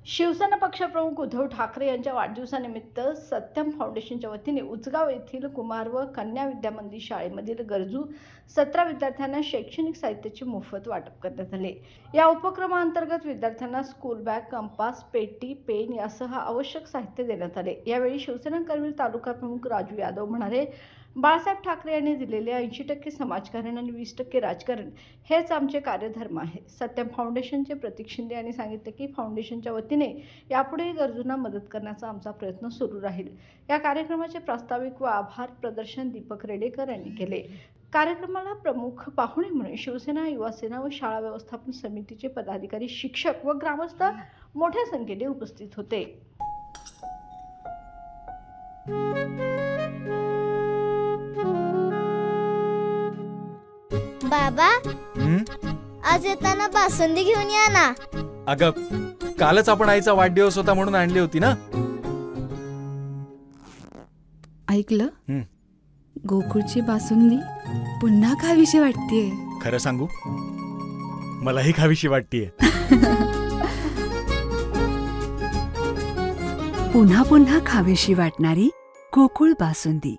शिवसेना पक्षप्रमुख उद्धव ठाकरे यांच्या वाढदिवसानिमित्त सत्यम फाउंडेशनच्या वतीने उचगाव येथील कुमार व कन्या विद्यामंदिर शाळेमधील गरजू 17 विद्यार्थ्यांना शैक्षणिक साहित्याचे मोफत वाटप करण्यात आले। या उपक्रमांतर्गत विद्यार्थ्यांना स्कूल बॅग, कंपास, पेटी, पेन यासह आवश्यक साहित्य देण्यात आले। यावेळी शिवसेना करवीर तालुका प्रमुख राजू यादव म्हणाले, बाळासाहेब ठाकरे यांनी दिलेले 80% समाजकारण आणि 20% राजकारण हेच आमचे कार्यधर्म आहे। सत्यम फाउंडेशनचे प्रतीक शिंदे यांनी सांगितले की फाउंडेशनच्या वतीने यापुढे गरजूंना मदत करण्याचा आमचा प्रयत्न सुरू राहील। या कार्यक्रमाचे प्रास्ताविक व आभार प्रदर्शन दीपक रेडेकर यांनी केले। कार्यक्रमाला प्रमुख पाहुणे म्हणून शिवसेना, युवा सेना व शाळा व्यवस्थापन समितीचे पदाधिकारी, शिक्षक व ग्रामस्थ मोठ्या संख्येने उपस्थित होते। बाबा, आज येताना बासुंदी घेऊन या ना। अगं, कालच आपण आईचा वाढदिवस होता म्हणून आणली होती ना। ऐकलं? गोकुळची बासुंदी पुन्हा खावीशी वाटतेय। खरं सांगू, मलाही खावीशी वाटतेय। पुन्हा पुन्हा खावीशी वाटणारी गोकुळ बासुंदी।